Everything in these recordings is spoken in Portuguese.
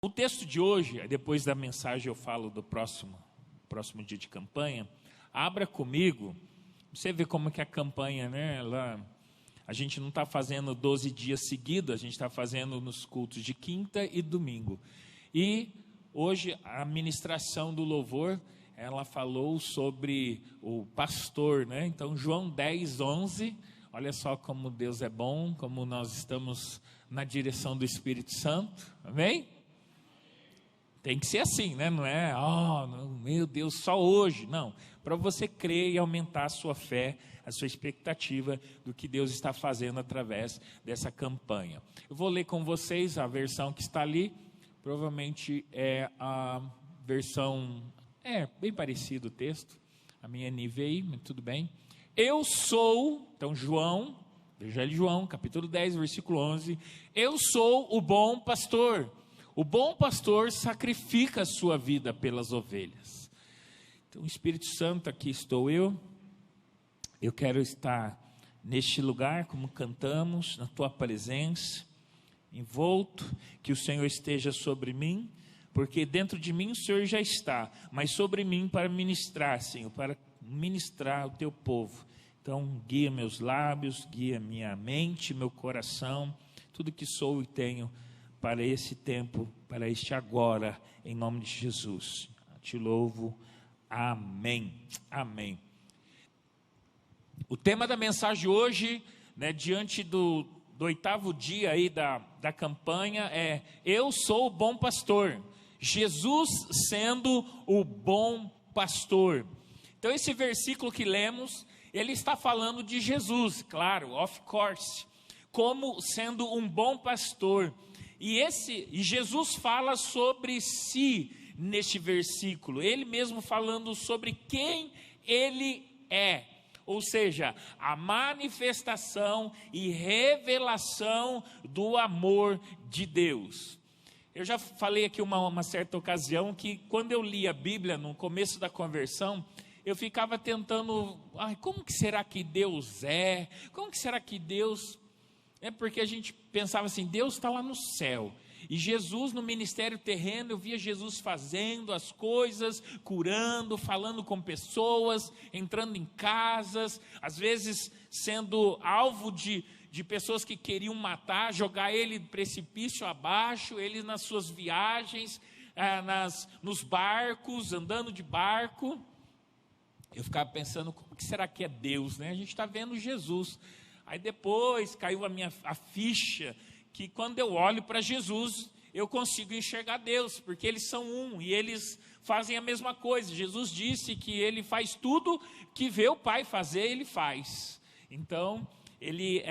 O texto de hoje, depois da mensagem eu falo do próximo dia de campanha. Abra comigo, você vê como que a campanha, né? A gente não está fazendo 12 dias seguidos, a gente está fazendo nos cultos de quinta e domingo. E hoje a ministração do louvor, ela falou sobre o pastor, né? Então João 10, 11, olha só como Deus é bom, como nós estamos na direção do Espírito Santo, amém? Tem que ser assim, né? Não é, meu Deus, só hoje. Não, para você crer e aumentar a sua fé, a sua expectativa do que Deus está fazendo através dessa campanha. Eu vou ler com vocês a versão que está ali, provavelmente é a versão, bem parecido o texto, a minha NVI, mas tudo bem. Eu sou, então João, Evangelho de João, capítulo 10, versículo 11, eu sou o bom pastor. O bom pastor sacrifica a sua vida pelas ovelhas. Então, Espírito Santo, aqui estou eu quero estar neste lugar, como cantamos, na tua presença, envolto, que o Senhor esteja sobre mim, porque dentro de mim o Senhor já está, mas sobre mim para ministrar, Senhor, para ministrar o teu povo. Então, guia meus lábios, guia minha mente, meu coração, tudo que sou e tenho, para esse tempo, para este agora, em nome de Jesus. Te louvo, amém, amém. O tema da mensagem hoje, né, diante do 8º dia aí da campanha, é: eu sou o bom pastor, Jesus sendo o bom pastor. Então esse versículo que lemos, ele está falando de Jesus, claro, of course, como sendo um bom pastor. E Jesus fala sobre si neste versículo, ele mesmo falando sobre quem ele é, ou seja, a manifestação e revelação do amor de Deus. Eu já falei aqui uma certa ocasião que quando eu li a Bíblia no começo da conversão, eu ficava tentando, como que será que Deus é? Como que será que Deus... porque a gente pensava assim, Deus está lá no céu, e Jesus no ministério terreno, eu via Jesus fazendo as coisas, curando, falando com pessoas, entrando em casas, às vezes sendo alvo de pessoas que queriam matar, jogar ele do precipício abaixo, ele nas suas viagens, nos barcos, andando de barco. Eu ficava pensando, como que será que é Deus, né? A gente está vendo Jesus. Aí depois caiu a ficha, que quando eu olho para Jesus, eu consigo enxergar Deus, porque eles são um, e eles fazem a mesma coisa. Jesus disse que ele faz tudo que vê o Pai fazer, ele faz. Então, ele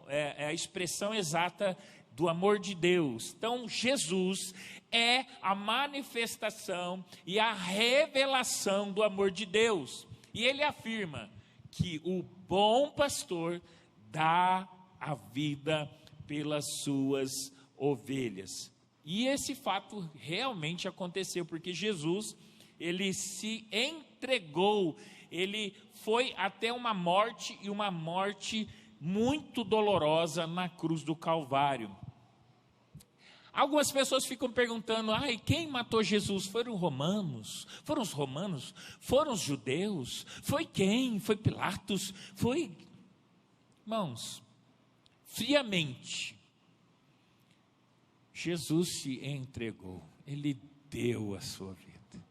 é a expressão exata do amor de Deus. Então, Jesus é a manifestação e a revelação do amor de Deus. E ele afirma que o bom pastor dá a vida pelas suas ovelhas. E esse fato realmente aconteceu, porque Jesus, ele se entregou, ele foi até uma morte, e uma morte muito dolorosa na cruz do Calvário. Algumas pessoas ficam perguntando, quem matou Jesus? Foram os romanos? Foram os romanos? Foram os judeus? Foi quem? Foi Pilatos? Foi... Irmãos, friamente, Jesus se entregou, ele deu a sua vida.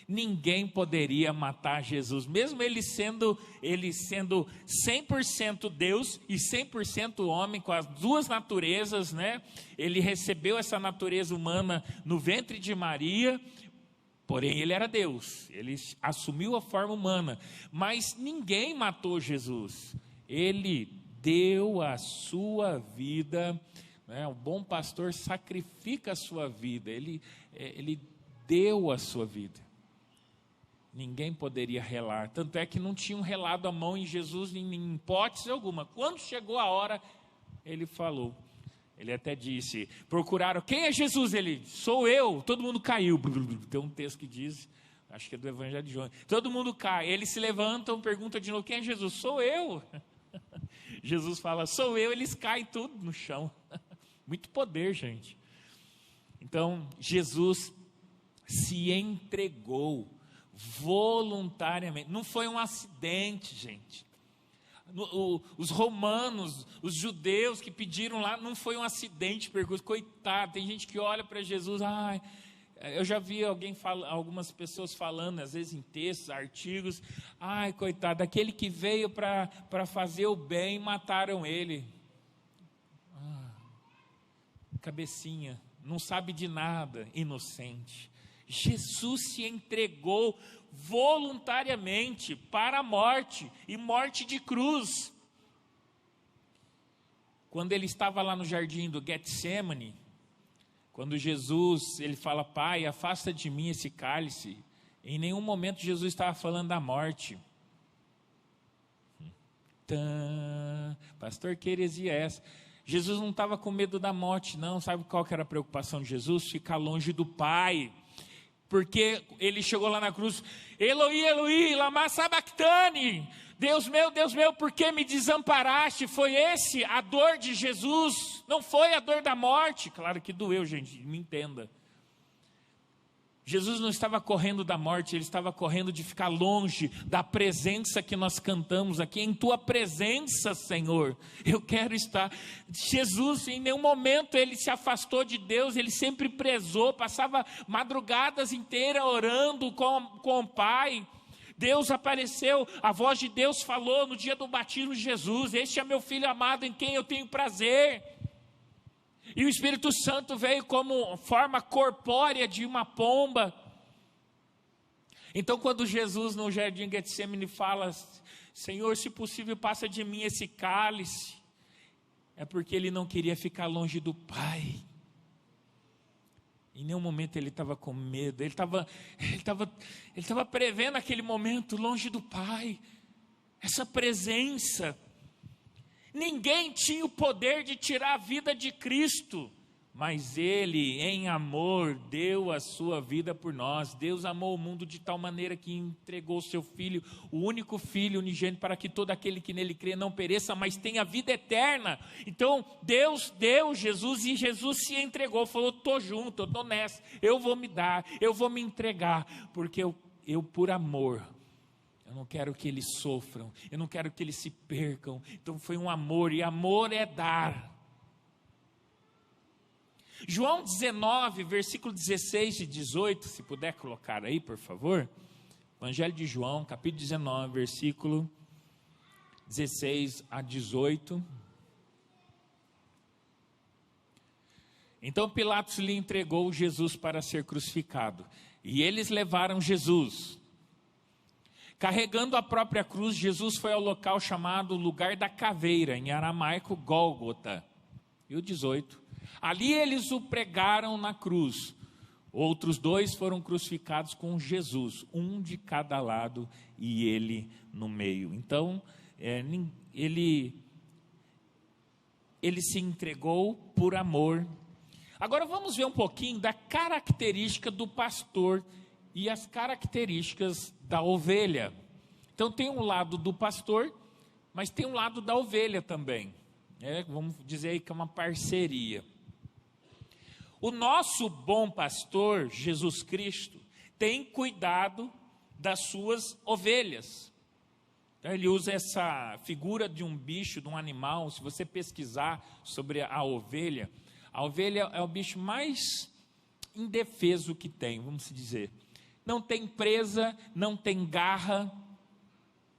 Ninguém poderia matar Jesus, mesmo ele sendo 100% Deus e 100% homem, com as duas naturezas, né? Ele recebeu essa natureza humana no ventre de Maria, porém ele era Deus, ele assumiu a forma humana, mas ninguém matou Jesus, ele deu a sua vida, né? O bom pastor sacrifica a sua vida, ele deu a sua vida. Ninguém poderia relar, tanto é que não tinham relado a mão em Jesus em hipótese alguma. Quando chegou a hora, ele falou, ele até disse, procuraram, quem é Jesus? Ele, sou eu, todo mundo caiu. Tem um texto que diz, acho que é do Evangelho de João, todo mundo cai, eles se levantam, perguntam de novo, quem é Jesus? Sou eu. Jesus fala, sou eu, eles caem tudo no chão. Muito poder, gente. Então, Jesus se entregou voluntariamente. Não foi um acidente, gente. Os romanos, os judeus que pediram lá, não foi um acidente, coitado. Tem gente que olha para Jesus, eu já vi algumas pessoas falando, às vezes em textos, artigos, coitado, aquele que veio para fazer o bem, mataram ele. Cabecinha, não sabe de nada, inocente. Jesus se entregou voluntariamente para a morte, e morte de cruz. Quando ele estava lá no jardim do Getsemane, quando Jesus, ele fala, Pai, afasta de mim esse cálice, em nenhum momento Jesus estava falando da morte. Pastor, que heresia é essa? Jesus não estava com medo da morte, não. Sabe qual que era a preocupação de Jesus? Ficar longe do Pai. Porque ele chegou lá na cruz, Eloi, Eloi, lama sabachthani, Deus meu, por que me desamparaste? Foi esse a dor de Jesus, não foi a dor da morte. Claro que doeu, gente, me entenda. Jesus não estava correndo da morte, ele estava correndo de ficar longe da presença que nós cantamos aqui. Em tua presença, Senhor, eu quero estar. Jesus, em nenhum momento ele se afastou de Deus, ele sempre prezou, passava madrugadas inteiras orando com o Pai. Deus apareceu, a voz de Deus falou no dia do batismo de Jesus, este é meu filho amado em quem eu tenho prazer. E o Espírito Santo veio como forma corpórea de uma pomba. Então, quando Jesus no jardim Getsemane fala, Senhor, se possível passa de mim esse cálice, é porque ele não queria ficar longe do Pai. Em nenhum momento ele estava com medo, ele estava prevendo aquele momento longe do Pai, essa presença. Ninguém tinha o poder de tirar a vida de Cristo, mas Ele, em amor, deu a sua vida por nós. Deus amou o mundo de tal maneira que entregou o seu Filho, o único Filho unigênito, para que todo aquele que nele crê não pereça, mas tenha vida eterna. Então, Deus deu Jesus, e Jesus se entregou, falou, estou junto, eu estou nessa, eu vou me dar, eu vou me entregar, porque eu por amor, eu não quero que eles sofram, eu não quero que eles se percam. Então foi um amor, e amor é dar. João 19, versículo 16 e 18, se puder colocar aí, por favor. Evangelho de João, capítulo 19, versículo 16 a 18. Então Pilatos lhe entregou Jesus para ser crucificado, e eles levaram Jesus. Carregando a própria cruz, Jesus foi ao local chamado Lugar da Caveira, em aramaico Gólgota. E o 18. Ali eles o pregaram na cruz. Outros dois foram crucificados com Jesus, um de cada lado e ele no meio. Então, ele se entregou por amor. Agora vamos ver um pouquinho da característica do pastor e as características da ovelha. Então tem um lado do pastor, mas tem um lado da ovelha também. Vamos dizer aí que é uma parceria. O nosso bom pastor, Jesus Cristo, tem cuidado das suas ovelhas. Então ele usa essa figura de um bicho, de um animal. Se você pesquisar sobre a ovelha é o bicho mais indefeso que tem, vamos dizer. Não tem presa, não tem garra,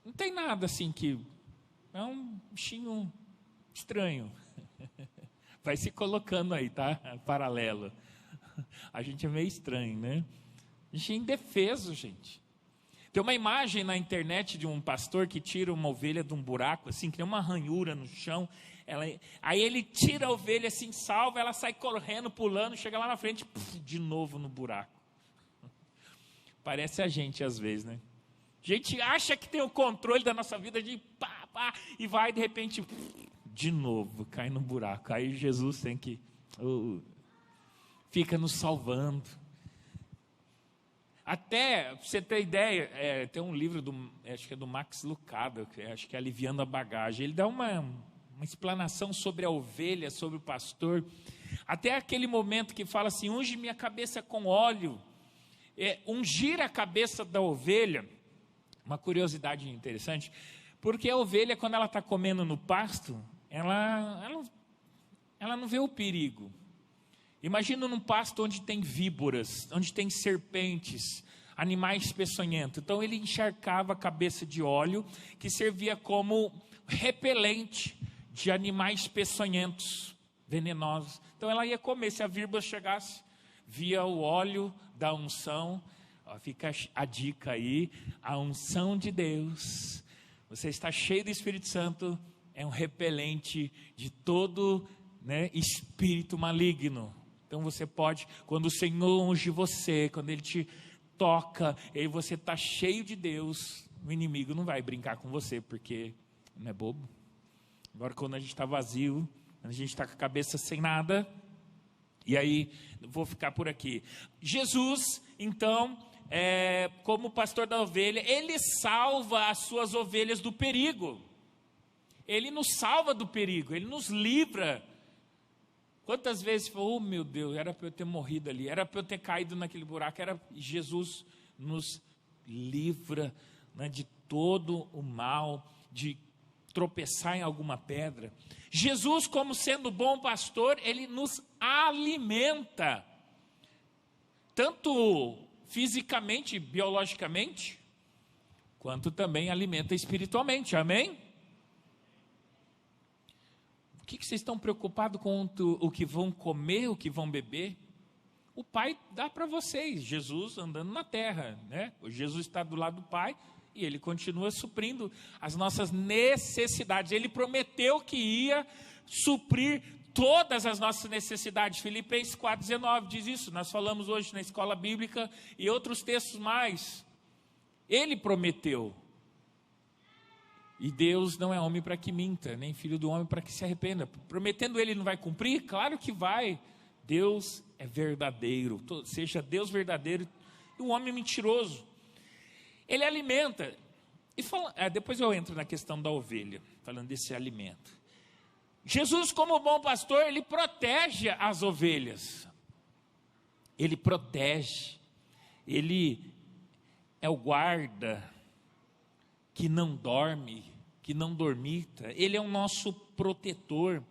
não tem nada assim que... É um bichinho estranho. Vai se colocando aí, tá? Paralelo. A gente é meio estranho, né? A gente é indefeso, gente. Tem uma imagem na internet de um pastor que tira uma ovelha de um buraco, assim, que tem uma ranhura no chão. Aí ele tira a ovelha assim, salva, ela sai correndo, pulando, chega lá na frente, de novo no buraco. Parece a gente às vezes, né? A gente acha que tem o controle da nossa vida, de pá, e vai de repente, de novo, cai no buraco. Aí Jesus tem que, fica nos salvando. Até, pra você ter ideia, tem um livro, acho que é do Max Lucado, acho que é Aliviando a Bagagem. Ele dá uma explanação sobre a ovelha, sobre o pastor. Até aquele momento que fala assim, unge minha cabeça com óleo. Ungir a cabeça da ovelha, uma curiosidade interessante, porque a ovelha, quando ela está comendo no pasto, ela não vê o perigo. Imagina num pasto onde tem víboras, onde tem serpentes, animais peçonhentos. Então ele encharcava a cabeça de óleo, que servia como repelente de animais peçonhentos, venenosos. Então ela ia comer, se a víbora chegasse, via o óleo da unção. Fica a dica aí, a unção de Deus. Você está cheio do Espírito Santo, é um repelente de todo, espírito maligno. Então você pode, quando o Senhor unge você, quando Ele te toca, e você está cheio de Deus, o inimigo não vai brincar com você, porque não é bobo. Agora quando a gente está vazio, quando a gente está com a cabeça sem nada, e aí, vou ficar por aqui. Jesus, então, como pastor da ovelha, Ele salva as suas ovelhas do perigo. Ele nos salva do perigo, Ele nos livra. Quantas vezes falou, oh meu Deus, era para eu ter morrido ali, era para eu ter caído naquele buraco. Jesus nos livra, de todo o mal, de tropeçar em alguma pedra. Jesus, como sendo bom pastor, Ele nos alimenta, tanto fisicamente, biologicamente, quanto também alimenta espiritualmente, amém? O que vocês estão preocupados com o que vão comer, o que vão beber? O Pai dá para vocês, Jesus andando na terra, Jesus está do lado do Pai, e Ele continua suprindo as nossas necessidades. Ele prometeu que ia suprir todas as nossas necessidades. Filipenses 4,19 diz isso. Nós falamos hoje na escola bíblica e outros textos mais. Ele prometeu. E Deus não é homem para que minta, nem filho do homem para que se arrependa. Prometendo Ele não vai cumprir? Claro que vai. Deus é verdadeiro. Seja Deus verdadeiro e um homem mentiroso. Ele alimenta. E depois eu entro na questão da ovelha, falando desse alimento. Jesus, como bom pastor, Ele protege as ovelhas. Ele protege. Ele é o guarda que não dorme, que não dormita. Ele é o nosso protetor.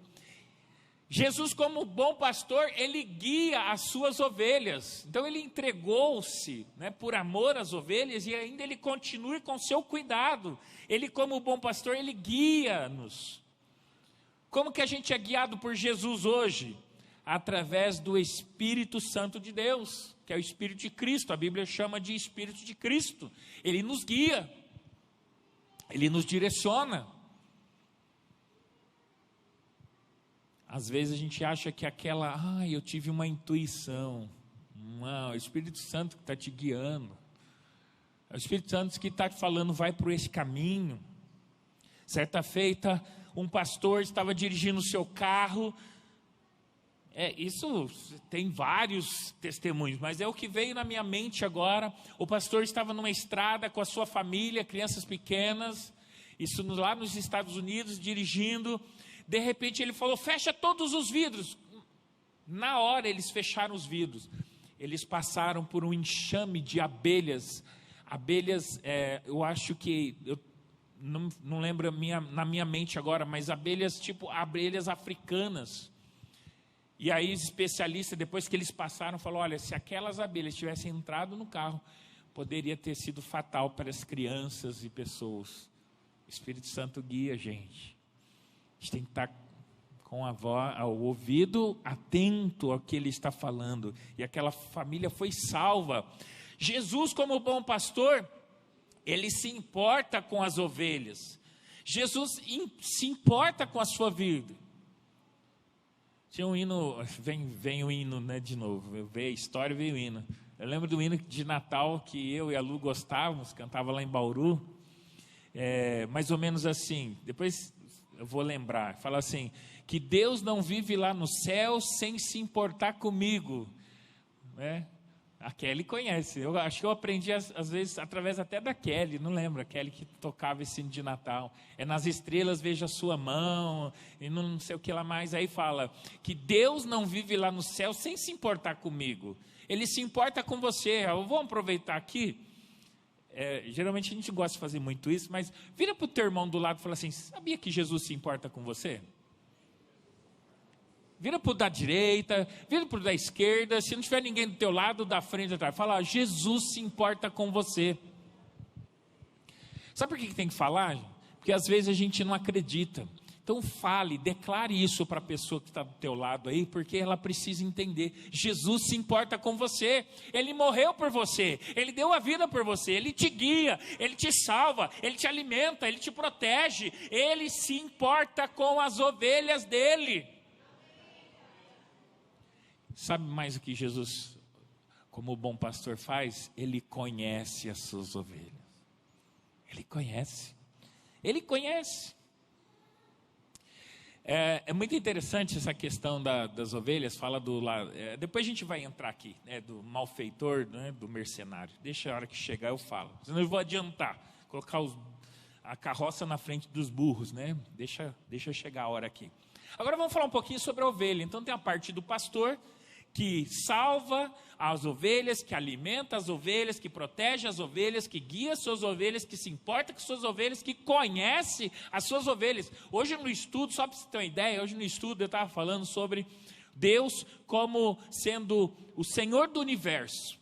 Jesus, como bom pastor, Ele guia as suas ovelhas. Então Ele entregou-se, por amor às ovelhas, e ainda Ele continua com seu cuidado. Ele, como bom pastor, Ele guia-nos. Como que a gente é guiado por Jesus hoje? Através do Espírito Santo de Deus, que é o Espírito de Cristo. A Bíblia chama de Espírito de Cristo. Ele nos guia, Ele nos direciona. Às vezes a gente acha que eu tive uma intuição. Não, é o Espírito Santo que está te guiando. É o Espírito Santo que está te falando, vai por esse caminho. Certa feita, um pastor estava dirigindo o seu carro. Isso tem vários testemunhos, mas é o que veio na minha mente agora. O pastor estava numa estrada com a sua família, crianças pequenas, isso lá nos Estados Unidos, dirigindo. De repente ele falou, fecha todos os vidros. Na hora eles fecharam os vidros. Eles passaram por um enxame de abelhas. Abelhas, eu acho que, eu não lembro na minha mente agora, mas abelhas tipo abelhas africanas. E aí os especialistas, depois que eles passaram, falaram, olha, se aquelas abelhas tivessem entrado no carro, poderia ter sido fatal para as crianças e pessoas. O Espírito Santo guia a gente. A gente tem que estar com o ouvido atento ao que Ele está falando. E aquela família foi salva. Jesus, como bom pastor, Ele se importa com as ovelhas. Jesus se importa com a sua vida. Tinha um hino, vem o hino, de novo. Veio a história, veio o hino. Eu lembro do hino de Natal que eu e a Lu gostávamos, cantava lá em Bauru. Mais ou menos assim, depois eu vou lembrar. Fala assim, que Deus não vive lá no céu sem se importar comigo. A Kelly conhece. Eu acho que eu aprendi, às vezes, através até da Kelly. Não lembro, a Kelly que tocava esse hino de Natal. É nas estrelas vejo a sua mão, e não sei o que lá mais. Aí fala que Deus não vive lá no céu sem se importar comigo. Ele se importa com você. Eu vou aproveitar aqui. Geralmente a gente gosta de fazer muito isso, mas vira para o teu irmão do lado e fala assim: sabia que Jesus se importa com você? Vira para o da direita, vira para o da esquerda, se não tiver ninguém do teu lado, da frente, atrás, fala: Jesus se importa com você. Sabe por que tem que falar? Porque às vezes a gente não acredita. Então fale, declare isso para a pessoa que está do teu lado aí, porque ela precisa entender. Jesus se importa com você, Ele morreu por você, Ele deu a vida por você, Ele te guia, Ele te salva, Ele te alimenta, Ele te protege, Ele se importa com as ovelhas dEle. Sabe mais o que Jesus, como bom pastor, faz? Ele conhece as suas ovelhas. Ele conhece. Ele conhece. É muito interessante essa questão das ovelhas. Fala depois a gente vai entrar aqui, do malfeitor, do mercenário. Deixa a hora que chegar eu falo. Senão eu vou adiantar, colocar a carroça na frente dos burros, né? Deixa chegar a hora aqui. Agora vamos falar um pouquinho sobre a ovelha. Então tem a parte do pastor, que salva as ovelhas, que alimenta as ovelhas, que protege as ovelhas, que guia as suas ovelhas, que se importa com as suas ovelhas, que conhece as suas ovelhas. Hoje no estudo, só para você ter uma ideia, hoje no estudo eu estava falando sobre Deus como sendo o Senhor do universo,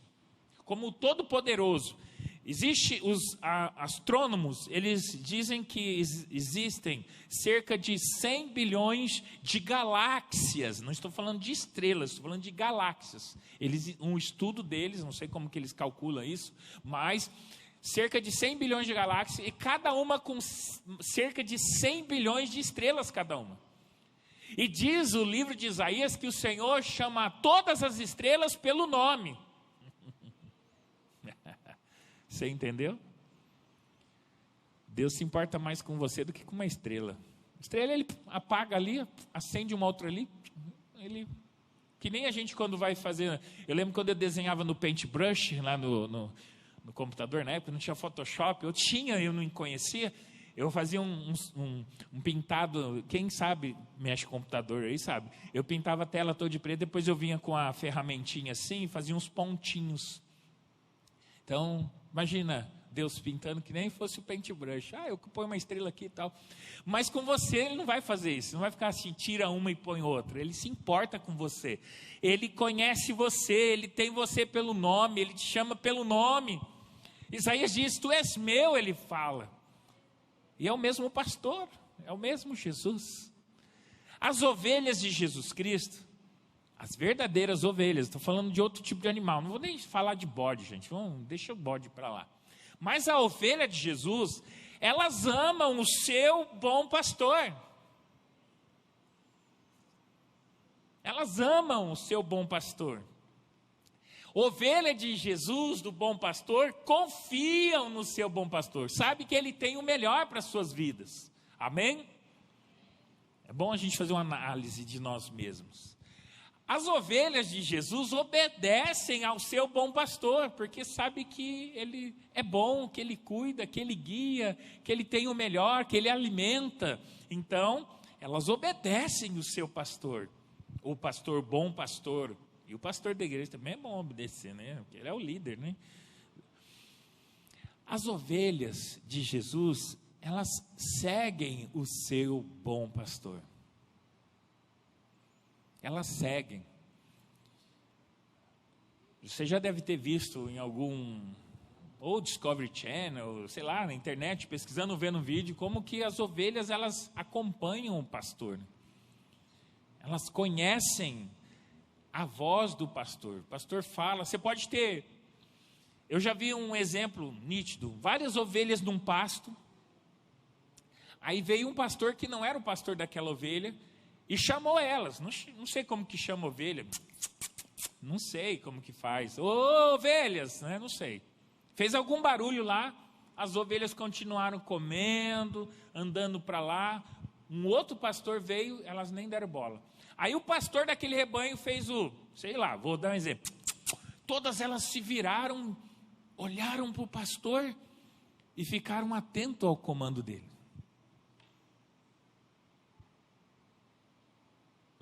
como o Todo-Poderoso. Existe os astrônomos, eles dizem que existem cerca de 100 bilhões de galáxias. Não estou falando de estrelas, estou falando de galáxias. Um estudo deles, não sei como que eles calculam isso, mas cerca de 100 bilhões de galáxias, e cada uma com cerca de 100 bilhões de estrelas cada uma. E diz o livro de Isaías que o Senhor chama todas as estrelas pelo nome. Você entendeu? Deus se importa mais com você do que com uma estrela. Estrela ele apaga ali, acende uma outra ali. Que nem a gente quando vai fazer. Eu lembro quando eu desenhava no Paintbrush, lá no computador, na época não tinha Photoshop. Eu não conhecia. Eu fazia um pintado, quem sabe mexe com computador aí sabe. Eu pintava a tela toda de preto, depois eu vinha com a ferramentinha assim e fazia uns pontinhos. Então, imagina Deus pintando que nem fosse o paintbrush. Eu ponho uma estrela aqui e tal. Mas com você ele não vai fazer isso. Não vai ficar assim, tira uma e põe outra. Ele se importa com você. Ele conhece você. Ele tem você pelo nome. Ele te chama pelo nome. Isaías diz, tu és meu, ele fala. E é o mesmo pastor. É o mesmo Jesus. As ovelhas de Jesus Cristo, as verdadeiras ovelhas, estou falando de outro tipo de animal, não vou nem falar de bode, gente, deixa o bode para lá. Mas a ovelha de Jesus, elas amam o seu bom pastor. Elas amam o seu bom pastor. Ovelha de Jesus, do bom pastor, confiam no seu bom pastor, sabe que ele tem o melhor para as suas vidas. Amém? É bom a gente fazer uma análise de nós mesmos. As ovelhas de Jesus obedecem ao seu bom pastor, porque sabe que ele é bom, que ele cuida, que ele guia, que ele tem o melhor, que ele alimenta. Então, elas obedecem o seu pastor, o pastor bom pastor. E o pastor da igreja também é bom obedecer, né? Porque ele é o líder, né? As ovelhas de Jesus, elas seguem o seu bom pastor. Elas seguem. Você já deve ter visto em algum, ou Discovery Channel, sei lá, na internet, pesquisando, vendo vídeo, como que as ovelhas, elas acompanham o pastor. Elas conhecem a voz do pastor. O pastor fala, você pode ter, eu já vi um exemplo nítido, várias ovelhas num pasto, aí veio um pastor que não era o pastor daquela ovelha, e chamou elas, não sei como que chama ovelha, não sei como que faz, ô ovelhas, né? Não sei, fez algum barulho lá, as ovelhas continuaram comendo, andando para lá, um outro pastor veio, elas nem deram bola, aí o pastor daquele rebanho fez sei lá, vou dar um exemplo, todas elas se viraram, olharam para o pastor e ficaram atentos ao comando dele.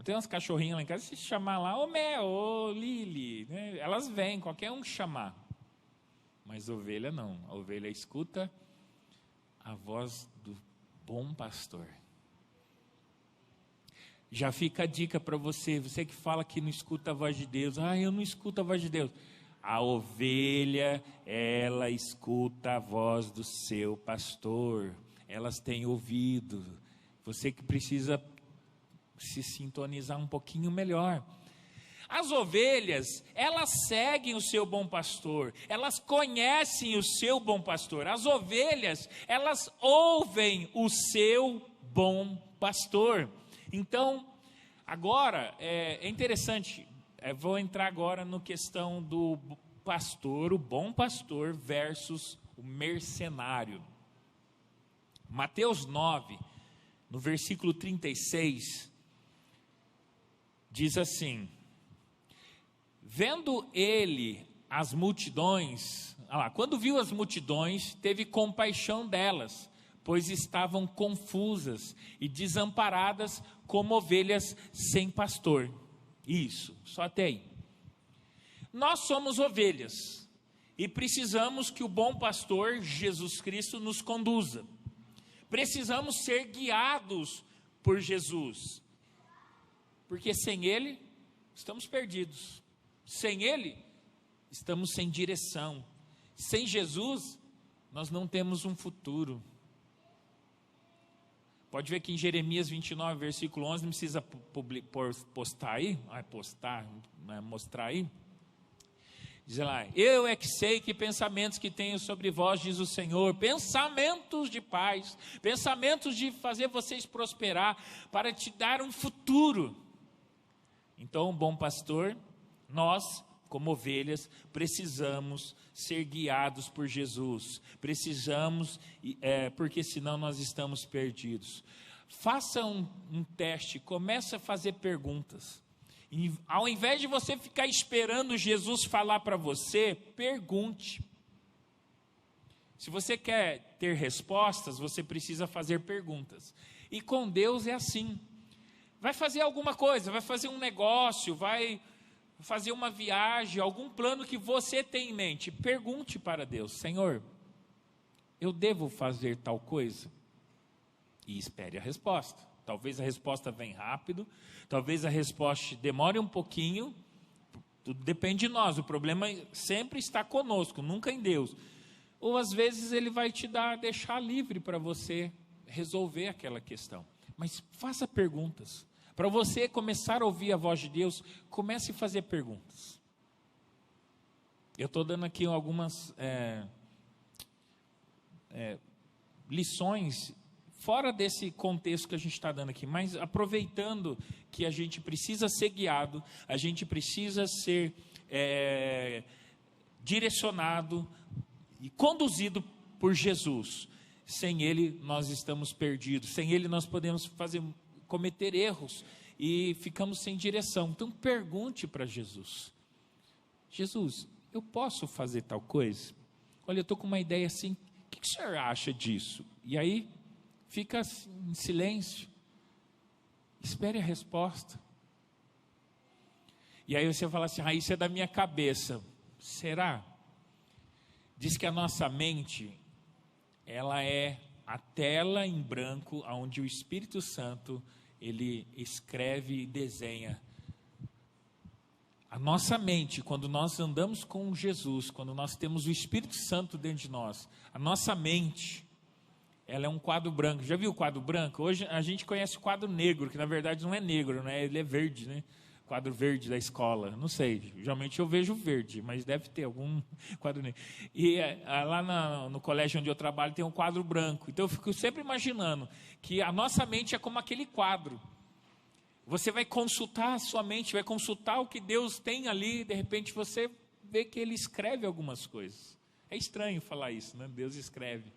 Tem umas cachorrinhas lá em casa, se chamar lá, ô Mel, ô Lili, né? Elas vêm, qualquer um chamar. Mas ovelha não, a ovelha escuta a voz do bom pastor. Já fica a dica para você que fala que não escuta a voz de Deus. Eu não escuto a voz de Deus. A ovelha, ela escuta a voz do seu pastor. Elas têm ouvido. Você que precisa se sintonizar um pouquinho melhor. As ovelhas, elas seguem o seu bom pastor, elas conhecem o seu bom pastor. As ovelhas, elas ouvem o seu bom pastor. Então, agora, é interessante, vou entrar agora na questão do pastor, o bom pastor versus o mercenário. Mateus 9, no versículo 36, diz assim: vendo ele as multidões, quando viu as multidões, teve compaixão delas, pois estavam confusas e desamparadas como ovelhas sem pastor. Isso, só até aí. Nós somos ovelhas e precisamos que o bom pastor Jesus Cristo nos conduza. Precisamos ser guiados por Jesus, porque sem Ele estamos perdidos. Sem Ele estamos sem direção. Sem Jesus nós não temos um futuro. Pode ver que em Jeremias 29, versículo 11, não precisa postar aí, mostrar aí. Diz lá: eu é que sei que pensamentos que tenho sobre vós, diz o Senhor, pensamentos de paz, pensamentos de fazer vocês prosperar, para te dar um futuro. Então, bom pastor, nós, como ovelhas, precisamos ser guiados por Jesus. Precisamos, porque senão nós estamos perdidos. Faça um teste, comece a fazer perguntas. E, ao invés de você ficar esperando Jesus falar para você, pergunte. Se você quer ter respostas, você precisa fazer perguntas. E com Deus é assim. Vai fazer alguma coisa, vai fazer um negócio, vai fazer uma viagem, algum plano que você tem em mente. Pergunte para Deus: Senhor, eu devo fazer tal coisa? E espere a resposta. Talvez a resposta venha rápido, talvez a resposta demore um pouquinho. Tudo depende de nós, o problema sempre está conosco, nunca em Deus. Ou às vezes Ele vai te deixar livre para você resolver aquela questão. Mas faça perguntas. Para você começar a ouvir a voz de Deus, comece a fazer perguntas. Eu estou dando aqui algumas lições fora desse contexto que a gente está dando aqui, mas aproveitando que a gente precisa ser guiado, a gente precisa ser direcionado e conduzido por Jesus. Sem Ele nós estamos perdidos, sem Ele nós podemos cometer erros e ficamos sem direção. Então pergunte para Jesus: Jesus, eu posso fazer tal coisa? Olha, eu estou com uma ideia assim, o que o senhor acha disso? E aí fica em silêncio, espere a resposta. E aí você fala assim: isso é da minha cabeça. Será? Diz que a nossa mente, ela é a tela em branco onde o Espírito Santo, ele escreve e desenha. A nossa mente, quando nós andamos com Jesus, quando nós temos o Espírito Santo dentro de nós, a nossa mente, ela é um quadro branco. Já viu o quadro branco? Hoje a gente conhece o quadro negro, que na verdade não é negro, né? Ele é verde, né? Quadro verde da escola, não sei, geralmente eu vejo verde, mas deve ter algum quadro negro. E lá no colégio onde eu trabalho tem um quadro branco, então eu fico sempre imaginando que a nossa mente é como aquele quadro. Você vai consultar a sua mente, vai consultar o que Deus tem ali, de repente você vê que Ele escreve algumas coisas. É estranho falar isso, né? Deus escreve,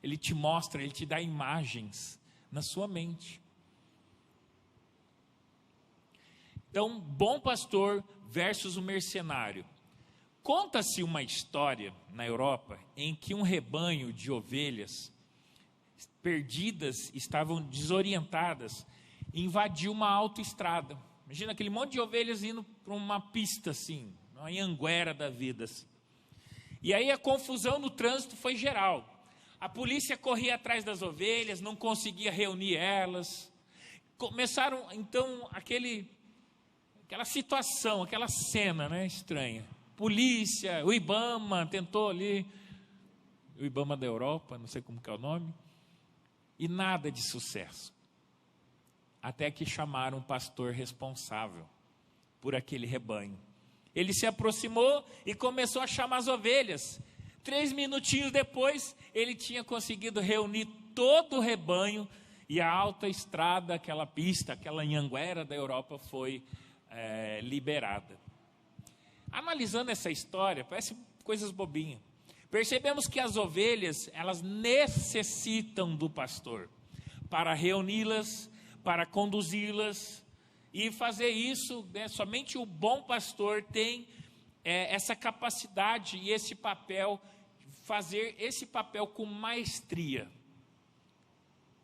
Ele te mostra, Ele te dá imagens na sua mente. Então, bom pastor versus o mercenário. Conta-se uma história na Europa em que um rebanho de ovelhas perdidas, estavam desorientadas, invadiu uma autoestrada. Imagina aquele monte de ovelhas indo para uma pista assim, uma Anhanguera da vida. E aí a confusão no trânsito foi geral. A polícia corria atrás das ovelhas, não conseguia reunir elas. Começaram então aquela situação, aquela cena, né, estranha. Polícia, o IBAMA tentou ali, o IBAMA da Europa, não sei como que é o nome, e nada de sucesso. Até que chamaram um pastor responsável por aquele rebanho. Ele se aproximou e começou a chamar as ovelhas. 3 minutinhos depois, ele tinha conseguido reunir todo o rebanho e a autoestrada, aquela pista, aquela Anhanguera da Europa foi liberada. Analisando essa história, parece coisas bobinhas. Percebemos que as ovelhas, elas necessitam do pastor para reuni-las, para conduzi-las e fazer isso, né, somente o bom pastor tem essa capacidade e esse papel, fazer esse papel com maestria.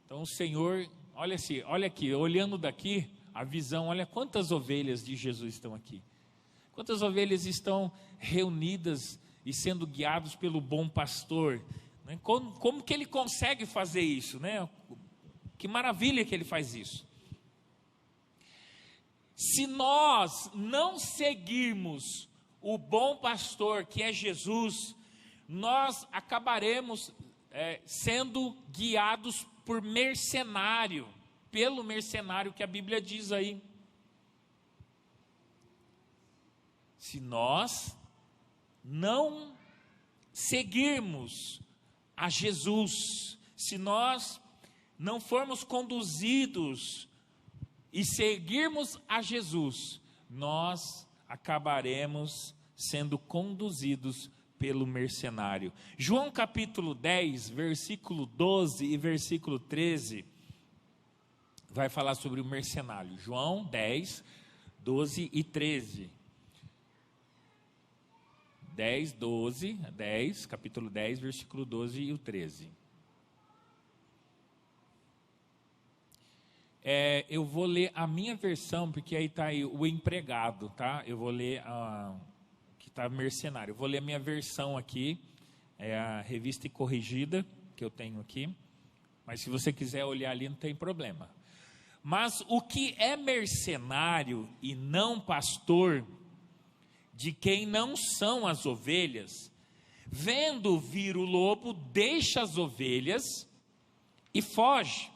Então o Senhor, olha aqui, olhando daqui, a visão, olha quantas ovelhas de Jesus estão aqui. Quantas ovelhas estão reunidas e sendo guiados pelo bom pastor, né? Como que ele consegue fazer isso, né? Que maravilha que ele faz isso. Se nós não seguirmos o bom pastor, que é Jesus, nós acabaremos sendo guiados por mercenário, pelo mercenário que a Bíblia diz aí. Se nós não seguirmos a Jesus, se nós não formos conduzidos e seguirmos a Jesus, nós acabaremos sendo conduzidos pelo mercenário. João capítulo 10, versículo 12 e versículo 13, vai falar sobre o mercenário. João 10, 12 e 13. 10, capítulo 10, versículo 12 e o 13. Eu vou ler a minha versão, porque aí está aí o empregado, tá? Eu vou ler que está mercenário. Eu vou ler a minha versão aqui, é a revista e corrigida que eu tenho aqui. Mas se você quiser olhar ali, não tem problema. Mas o que é mercenário e não pastor, de quem não são as ovelhas, vendo vir o lobo, deixa as ovelhas e foge.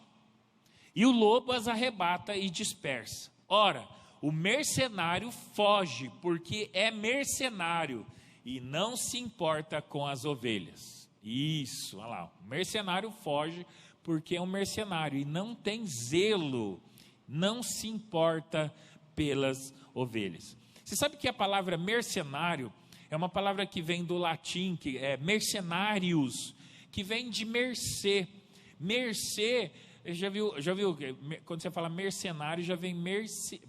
E o lobo as arrebata e dispersa. Ora, o mercenário foge, porque é mercenário e não se importa com as ovelhas. Isso, olha lá. O mercenário foge porque é um mercenário e não tem zelo, não se importa pelas ovelhas. Você sabe que a palavra mercenário é uma palavra que vem do latim, que é mercenários, que vem de mercê. Mercê, já viu, quando você fala mercenário, já vem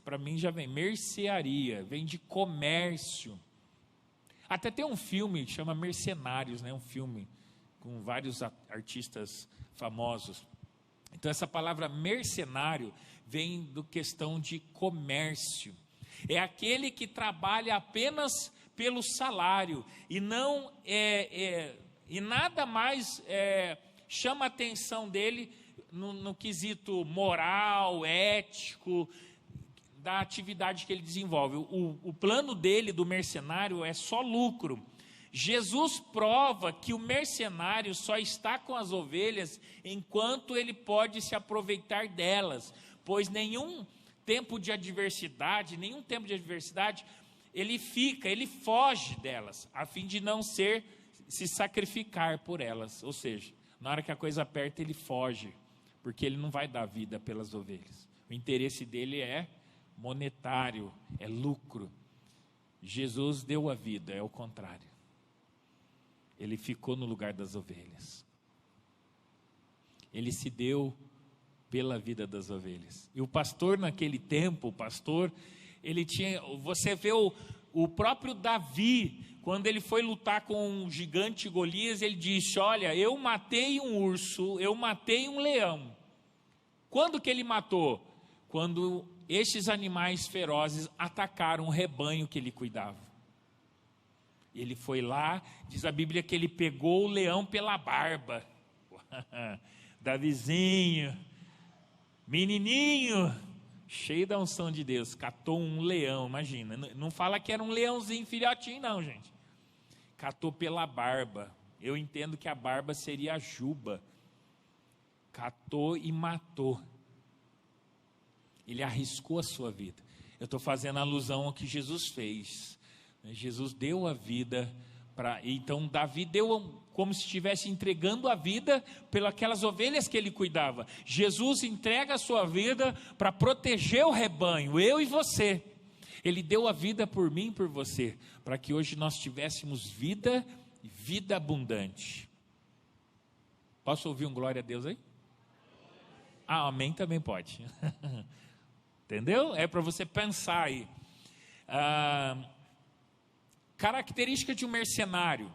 para mim já vem mercearia, vem de comércio. Até tem um filme que chama Mercenários, né? Um filme com vários artistas famosos. Então essa palavra mercenário vem do questão de comércio. É aquele que trabalha apenas pelo salário e não e nada mais chama a atenção dele no quesito moral, ético, da atividade que ele desenvolve. O plano dele, do mercenário, é só lucro. Jesus prova que o mercenário só está com as ovelhas enquanto ele pode se aproveitar delas, pois nenhum tempo de adversidade, ele foge delas, a fim de não se sacrificar por elas. Ou seja, na hora que a coisa aperta, ele foge, porque ele não vai dar vida pelas ovelhas. O interesse dele é monetário, é lucro. Jesus deu a vida, é o contrário. Ele ficou no lugar das ovelhas. Ele se deu pela vida das ovelhas. E o pastor naquele tempo, ele tinha, você vê o próprio Davi, quando ele foi lutar com o gigante Golias, ele disse: olha, eu matei um urso, eu matei um leão. Quando que ele matou? Quando estes animais ferozes atacaram o rebanho que ele cuidava. Ele foi lá, diz a Bíblia que ele pegou o leão pela barba. Davizinho, menininho, cheio da unção de Deus, catou um leão, imagina. Não fala que era um leãozinho filhotinho não, gente. Catou pela barba. Eu entendo que a barba seria a juba. Catou e matou. Ele arriscou a sua vida. Eu estou fazendo alusão ao que Jesus fez. Jesus deu a vida para... Então Davi deu como se estivesse entregando a vida pelas ovelhas que ele cuidava. Jesus entrega a sua vida para proteger o rebanho, eu e você. Ele deu a vida por mim e por você, para que hoje nós tivéssemos vida e vida abundante. Posso ouvir um glória a Deus aí? Ah, amém também pode. Entendeu? É para você pensar aí. Característica de um mercenário.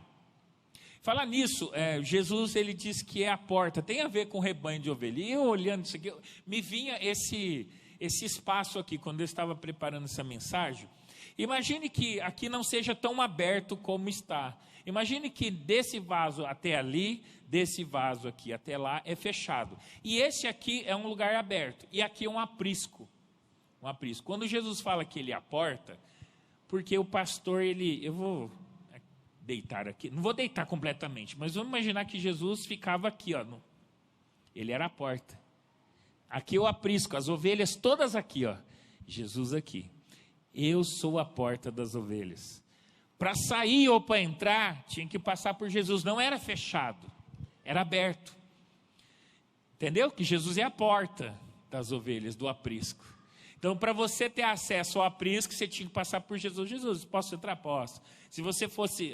Falar nisso, Jesus ele diz que é a porta, tem a ver com o rebanho de ovelha. E eu olhando isso aqui, me vinha esse espaço aqui, quando eu estava preparando essa mensagem. Imagine que aqui não seja tão aberto como está. Imagine que desse vaso até ali, desse vaso aqui até lá é fechado. E esse aqui é um lugar aberto. E aqui é um aprisco. Um aprisco. Quando Jesus fala que ele é a porta, porque o pastor, eu vou deitar aqui, não vou deitar completamente, mas vamos imaginar que Jesus ficava aqui, ó, ele era a porta. Aqui é o aprisco, as ovelhas todas aqui, ó, Jesus aqui. Eu sou a porta das ovelhas. Para sair ou para entrar, tinha que passar por Jesus, não era fechado, era aberto. Entendeu? Que Jesus é a porta das ovelhas, do aprisco. Então, para você ter acesso ao aprisco, você tinha que passar por Jesus. Jesus, posso entrar? Posso. Se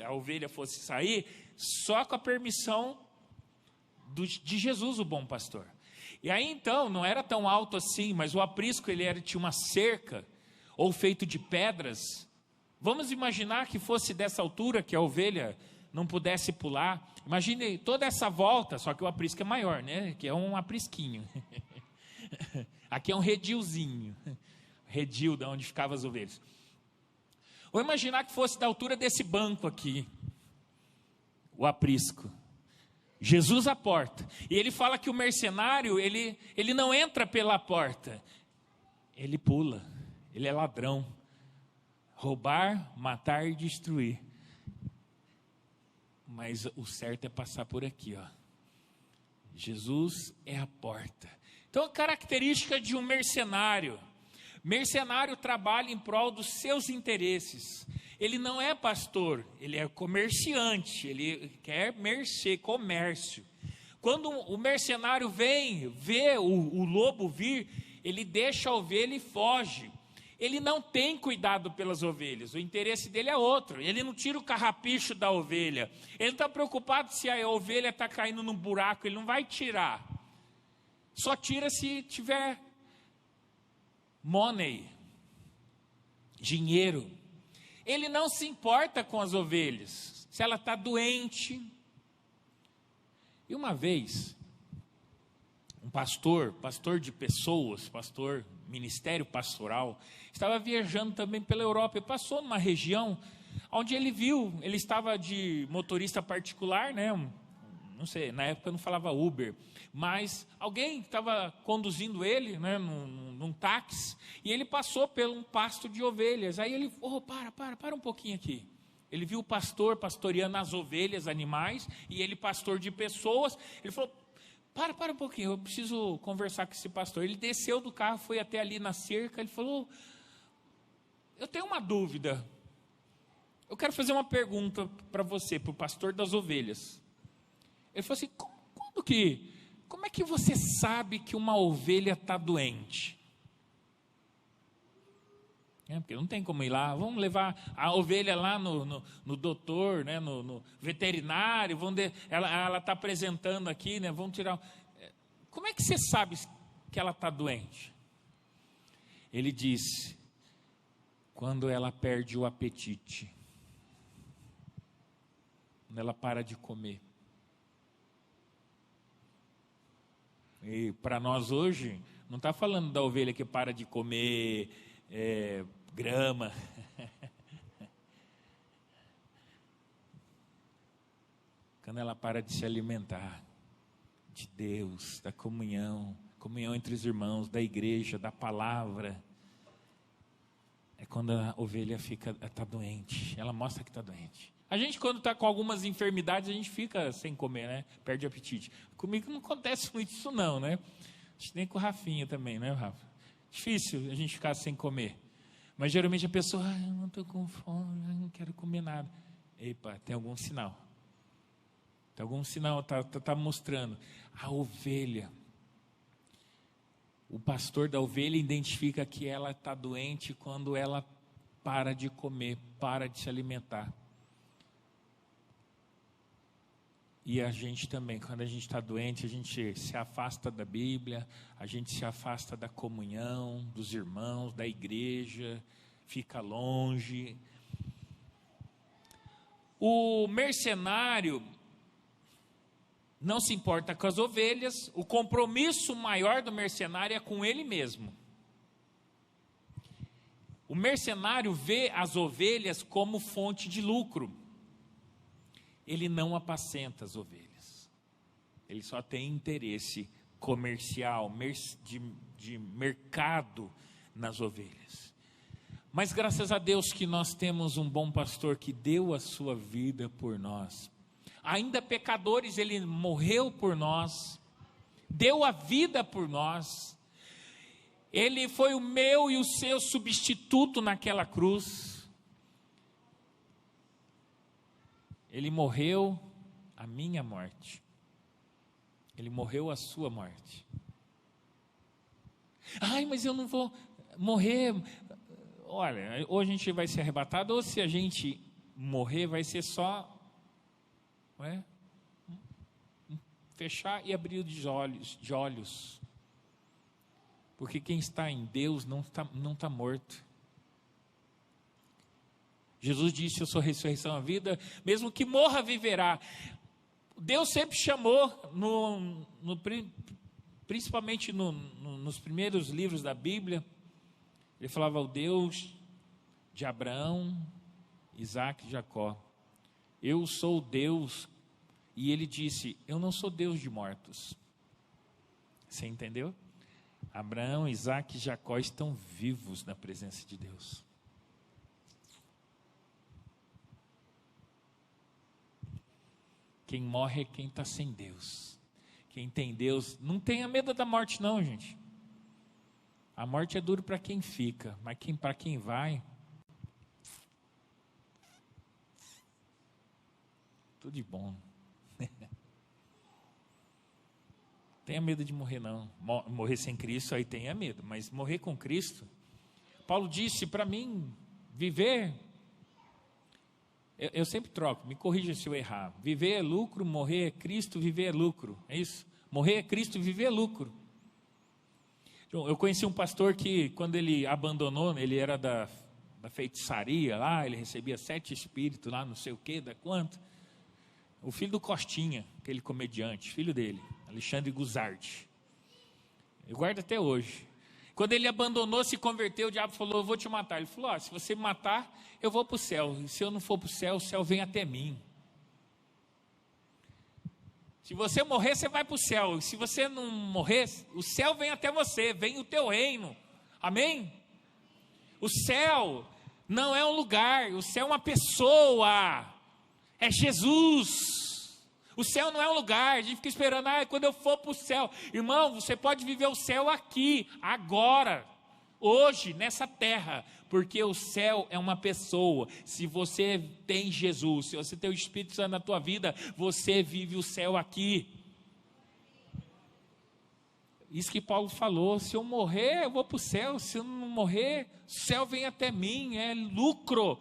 a ovelha fosse sair, só com a permissão de Jesus, o bom pastor. E aí, então, não era tão alto assim, mas o aprisco, tinha uma cerca, ou feito de pedras. Vamos imaginar que fosse dessa altura, que a ovelha não pudesse pular. Imagine toda essa volta, só que o aprisco é maior, né? Que é um aprisquinho. Aqui é um redilzinho, redil de onde ficavam as ovelhas. Ou imaginar que fosse da altura desse banco aqui, o aprisco. Jesus à porta. E ele fala que o mercenário, ele não entra pela porta, ele pula, ele é ladrão. Roubar, matar e destruir. Mas o certo é passar por aqui, ó. Jesus é a porta. Então, a característica de um mercenário. Mercenário trabalha em prol dos seus interesses. Ele não é pastor, ele é comerciante, ele quer comércio. Quando o mercenário vê o lobo vir, ele deixa a ovelha e foge. Ele não tem cuidado pelas ovelhas, o interesse dele é outro. Ele não tira o carrapicho da ovelha. Ele não está preocupado se a ovelha está caindo num buraco, ele não vai tirar. Só tira se tiver money, dinheiro. Ele não se importa com as ovelhas, se ela está doente. E uma vez, um pastor de pessoas, ministério pastoral, estava viajando também pela Europa e passou numa região onde ele estava de motorista particular, né? Não sei, na época não falava Uber, mas alguém estava conduzindo ele, né, num táxi, e ele passou por um pasto de ovelhas. Aí ele, para um pouquinho aqui. Ele viu o pastor pastoreando as ovelhas, animais, e ele pastor de pessoas. Ele falou, para um pouquinho, eu preciso conversar com esse pastor. Ele desceu do carro, foi até ali na cerca, ele falou, eu tenho uma dúvida. Eu quero fazer uma pergunta para você, para o pastor das ovelhas. Ele falou assim, como é que você sabe que uma ovelha está doente? Porque não tem como ir lá, vamos levar a ovelha lá no doutor, né, no veterinário, ela está apresentando aqui, né, vamos tirar. Como é que você sabe que ela está doente? Ele disse, quando ela perde o apetite, quando ela para de comer. E para nós hoje, não está falando da ovelha que para de comer grama. Quando ela para de se alimentar de Deus, da comunhão entre os irmãos, da igreja, da palavra. É quando a ovelha está doente, ela mostra que está doente. A gente, quando está com algumas enfermidades, a gente fica sem comer, né? Perde o apetite. Comigo não acontece muito isso não, né? Acho que nem com o Rafinha também, né, Rafa? Difícil a gente ficar sem comer. Mas geralmente a pessoa, eu não estou com fome, eu não quero comer nada. Epa, tem algum sinal. Tem algum sinal, está mostrando. A ovelha, o pastor da ovelha identifica que ela está doente quando ela para de comer, para de se alimentar. E a gente também, quando a gente está doente, a gente se afasta da Bíblia, a gente se afasta da comunhão, dos irmãos, da igreja, fica longe. O mercenário não se importa com as ovelhas, o compromisso maior do mercenário é com ele mesmo. O mercenário vê as ovelhas como fonte de lucro. Ele não apacenta as ovelhas. Ele só tem interesse comercial, de mercado nas ovelhas. Mas graças a Deus que nós temos um bom pastor que deu a sua vida por nós. Ainda pecadores, ele morreu por nós, deu a vida por nós. Ele foi o meu e o seu substituto naquela cruz. Ele morreu a minha morte. Ele morreu a sua morte. Ai, mas eu não vou morrer. Olha, ou a gente vai ser arrebatado, ou se a gente morrer, vai ser só fechar e abrir de olhos. Porque quem está em Deus não está morto. Jesus disse, eu sou a ressurreição e a vida, mesmo que morra, viverá. Deus sempre chamou, principalmente nos primeiros livros da Bíblia, ele falava o Deus de Abraão, Isaac e Jacó. Eu sou o Deus, e ele disse, eu não sou Deus de mortos. Você entendeu? Abraão, Isaac e Jacó estão vivos na presença de Deus. Quem morre é quem está sem Deus. Quem tem Deus, não tenha medo da morte não, gente. A morte é duro para quem fica, mas para quem vai, tudo de bom. Tenha medo de morrer não. Morrer sem Cristo, aí tenha medo. Mas morrer com Cristo, Paulo disse, para mim, viver... Eu sempre troco, me corrija se eu errar. Viver é lucro, morrer é Cristo, viver é lucro. É isso? Morrer é Cristo, viver é lucro. Eu conheci um pastor que, quando ele abandonou, ele era da feitiçaria lá, ele recebia 7 espíritos lá, não sei o que, da quanto. O filho do Costinha, aquele comediante, filho dele, Alexandre Guzardi. Eu guardo até hoje. Quando ele abandonou, se converteu, o diabo falou, eu vou te matar. Ele falou, se você me matar, eu vou para o céu. E se eu não for para o céu vem até mim. Se você morrer, você vai para o céu. Se você não morrer, o céu vem até você, vem o teu reino. Amém? O céu não é um lugar, o céu é uma pessoa. É Jesus. O céu não é um lugar, a gente fica esperando, quando eu for para o céu. Irmão, você pode viver o céu aqui, agora, hoje, nessa terra, porque o céu é uma pessoa. Se você tem Jesus, se você tem o Espírito Santo na tua vida, você vive o céu aqui. Isso que Paulo falou, se eu morrer, eu vou para o céu, se eu não morrer, o céu vem até mim, é lucro.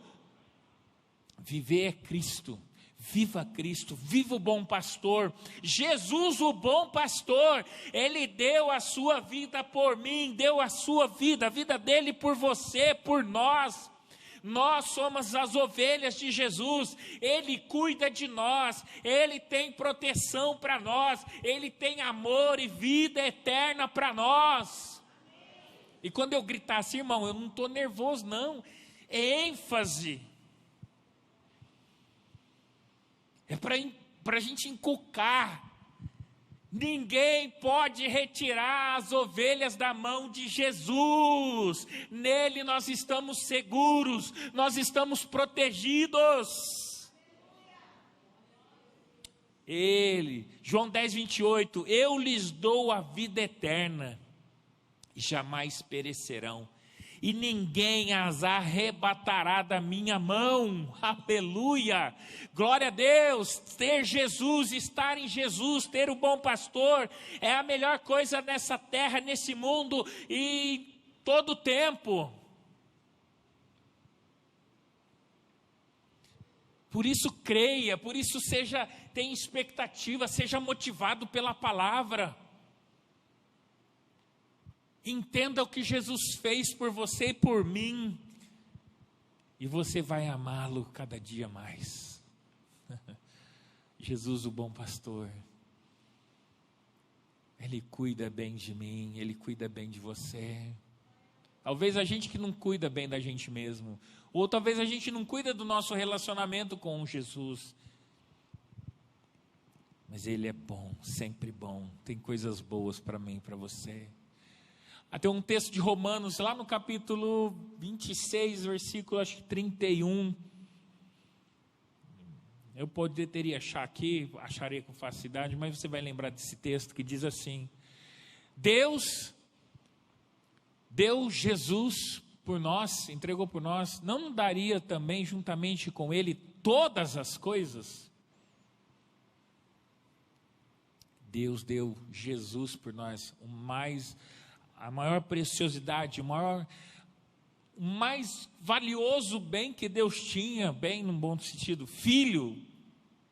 Viver é Cristo. Viva Cristo, viva o bom pastor. Jesus, o bom pastor, ele deu a sua vida por mim, deu a sua vida, a vida dele por você, por nós. Nós somos as ovelhas de Jesus. Ele cuida de nós, Ele tem proteção para nós, Ele tem amor e vida eterna para nós. E quando eu gritar assim, irmão, eu não estou nervoso não, é ênfase. É para a gente inculcar. Ninguém pode retirar as ovelhas da mão de Jesus. Nele nós estamos seguros, nós estamos protegidos. Ele, João 10, 28, eu lhes dou a vida eterna, e jamais perecerão, e ninguém as arrebatará da minha mão. Aleluia, glória a Deus. Ter Jesus, estar em Jesus, ter o bom pastor, é a melhor coisa nessa terra, nesse mundo, e todo o tempo. Por isso creia, por isso tenha expectativa, seja motivado pela palavra. Entenda o que Jesus fez por você e por mim, e você vai amá-lo cada dia mais. Jesus, o bom pastor, Ele cuida bem de mim, Ele cuida bem de você. Talvez a gente que não cuida bem da gente mesmo, ou talvez a gente não cuida do nosso relacionamento com Jesus, mas Ele é bom, sempre bom, tem coisas boas para mim e para você. Até um texto de Romanos, lá no capítulo 26, versículo acho que 31. Eu poderia achar aqui, acharia com facilidade, mas você vai lembrar desse texto que diz assim: Deus deu Jesus por nós, entregou por nós, não daria também juntamente com Ele todas as coisas? Deus deu Jesus por nós, a maior preciosidade, o mais valioso bem que Deus tinha, bem num bom sentido, filho,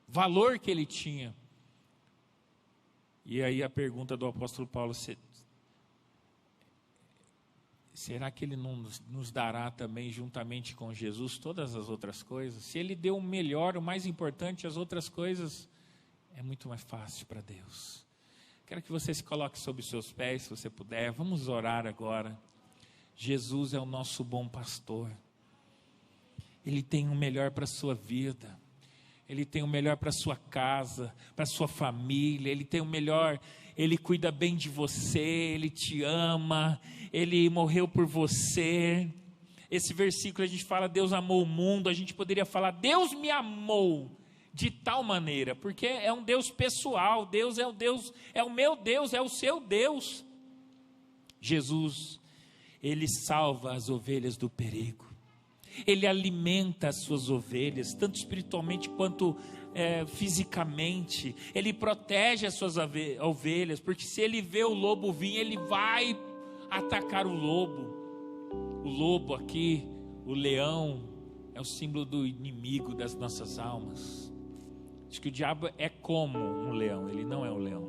valor que Ele tinha. E aí a pergunta do apóstolo Paulo, será que Ele não nos dará também juntamente com Jesus todas as outras coisas? Se Ele deu o melhor, o mais importante, as outras coisas, é muito mais fácil para Deus. Quero que você se coloque sobre os seus pés, se você puder. Vamos orar agora. Jesus é o nosso bom pastor. Ele tem o melhor para a sua vida. Ele tem o melhor para a sua casa, para a sua família. Ele tem o melhor. Ele cuida bem de você. Ele te ama. Ele morreu por você. Esse versículo a gente fala, Deus amou o mundo. A gente poderia falar, Deus me amou de tal maneira, porque é um Deus pessoal. Deus, é o meu Deus, é o seu Deus. Jesus, Ele salva as ovelhas do perigo, Ele alimenta as suas ovelhas, tanto espiritualmente quanto fisicamente. Ele protege as suas ovelhas, porque se Ele vê o lobo vir, Ele vai atacar o lobo. O lobo aqui, o leão, é o símbolo do inimigo das nossas almas. Diz que o diabo é como um leão, ele não é um leão.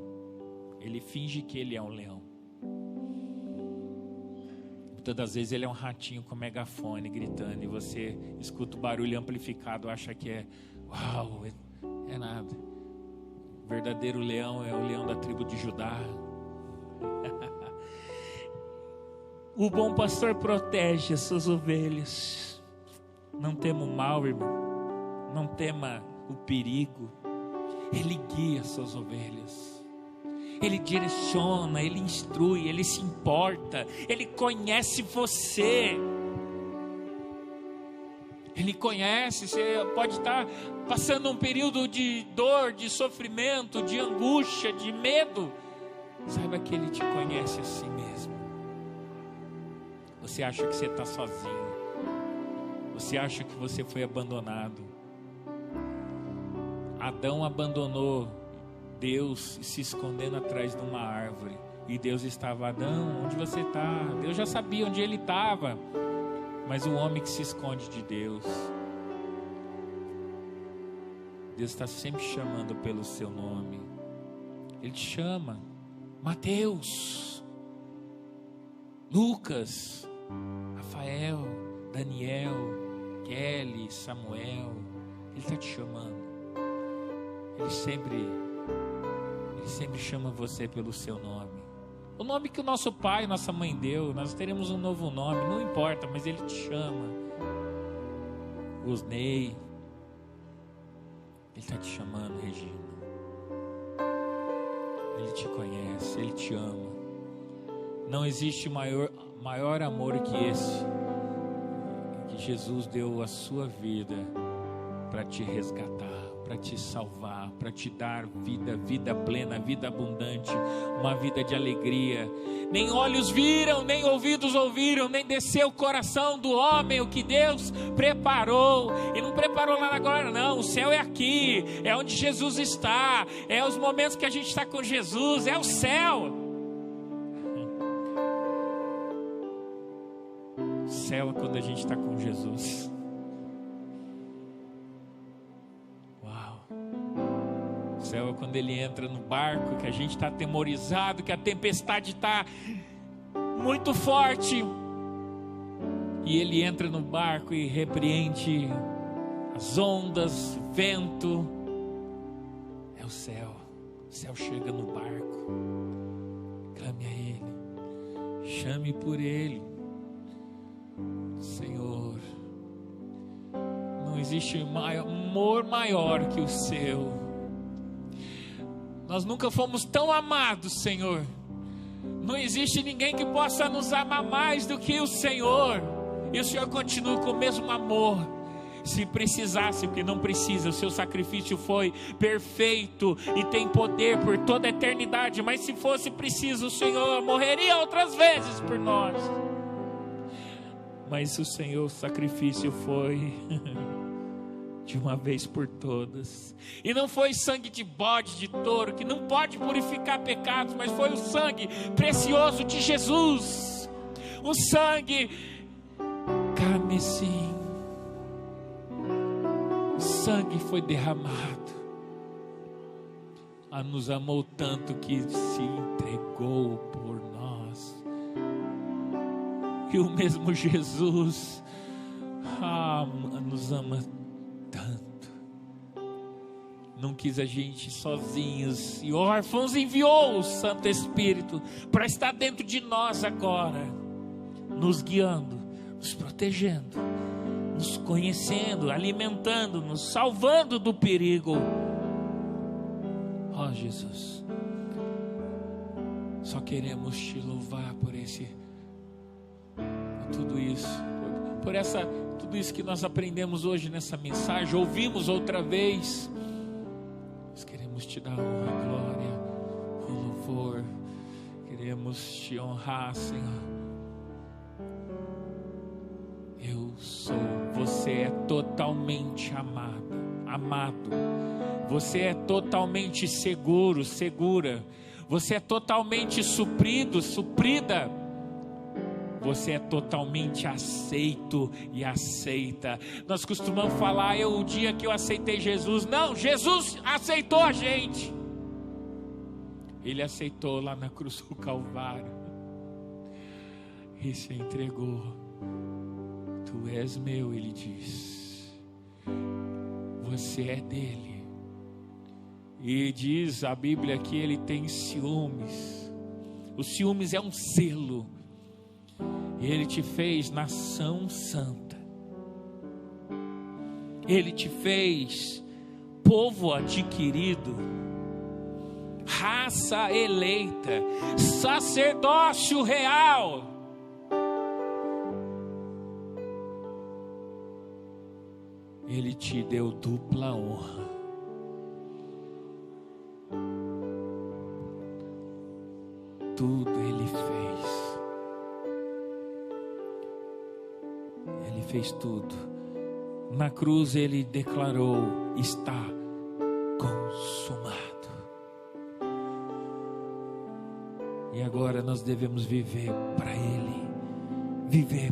Ele finge que ele é um leão. Muitas das vezes ele é um ratinho com megafone gritando, e você escuta o barulho amplificado, acha que é uau, é nada. O verdadeiro leão é o leão da tribo de Judá. O bom pastor protege as suas ovelhas. Não tema o mal, irmão. Não tema o perigo. Ele guia as suas ovelhas. Ele direciona, Ele instrui, Ele se importa. Ele conhece você. Ele conhece. Você pode estar passando um período de dor, de sofrimento, de angústia, de medo. Saiba que Ele te conhece assim mesmo. Você acha que você está sozinho. Você acha que você foi abandonado. Adão abandonou Deus se escondendo atrás de uma árvore. E Deus estava, Adão, onde você está? Deus já sabia onde ele estava. Mas o homem que se esconde de Deus, Deus está sempre chamando pelo seu nome. Ele te chama, Mateus, Lucas, Rafael, Daniel, Kelly, Samuel, Ele está te chamando. Ele sempre chama você pelo seu nome. O nome que o nosso pai, nossa mãe deu. Nós teremos um novo nome, não importa, mas Ele te chama. Osnei, Ele está te chamando, Regina. Ele te conhece, Ele te ama. Não existe maior amor que esse, que Jesus deu a sua vida para te resgatar, para te salvar, para te dar vida plena, vida abundante, uma vida de alegria. Nem olhos viram, nem ouvidos ouviram, nem desceu o coração do homem o que Deus preparou. E não preparou lá na glória não, o céu é aqui, é onde Jesus está, é os momentos que a gente está com Jesus, é o céu. O céu é quando a gente está com Jesus. O céu é quando Ele entra no barco, que a gente está atemorizado, que a tempestade está muito forte, e Ele entra no barco e repreende as ondas, o vento. É o céu chega no barco. Clame a Ele, chame por Ele. Senhor, não existe amor maior que o seu. Nós nunca fomos tão amados, Senhor. Não existe ninguém que possa nos amar mais do que o Senhor. E o Senhor continua com o mesmo amor. Se precisasse, porque não precisa, o seu sacrifício foi perfeito e tem poder por toda a eternidade. Mas se fosse preciso, o Senhor morreria outras vezes por nós. Mas o Senhor, o sacrifício foi de uma vez por todas. E não foi sangue de bode, de touro, que não pode purificar pecados, mas foi o sangue precioso de Jesus. O sangue carmesim. O sangue foi derramado. Nos amou tanto que se entregou por nós. E o mesmo Jesus nos ama tanto. Não quis a gente sozinhos e órfãos, enviou o Santo Espírito para estar dentro de nós agora, nos guiando, nos protegendo, nos conhecendo, alimentando, nos salvando do perigo. Ó Jesus, só queremos te louvar por tudo isso, tudo isso que nós aprendemos hoje nessa mensagem, ouvimos outra vez. Nós queremos te dar honra, glória, o louvor, queremos te honrar, Senhor. Você é totalmente amado, você é totalmente seguro, segura, você é totalmente suprido, suprida. Você é totalmente aceito e aceita. Nós costumamos falar, o dia que eu aceitei Jesus. Não, Jesus aceitou a gente. Ele aceitou lá na cruz do Calvário e se entregou. Tu és meu, Ele diz. Você é dele. E diz a Bíblia que Ele tem ciúmes. O ciúmes é um selo. Ele te fez nação santa. Ele te fez povo adquirido, raça eleita, sacerdócio real. Ele te deu dupla honra. Tudo Ele fez. Ele fez tudo. Na cruz Ele declarou: está consumado. E agora nós devemos viver para Ele, viver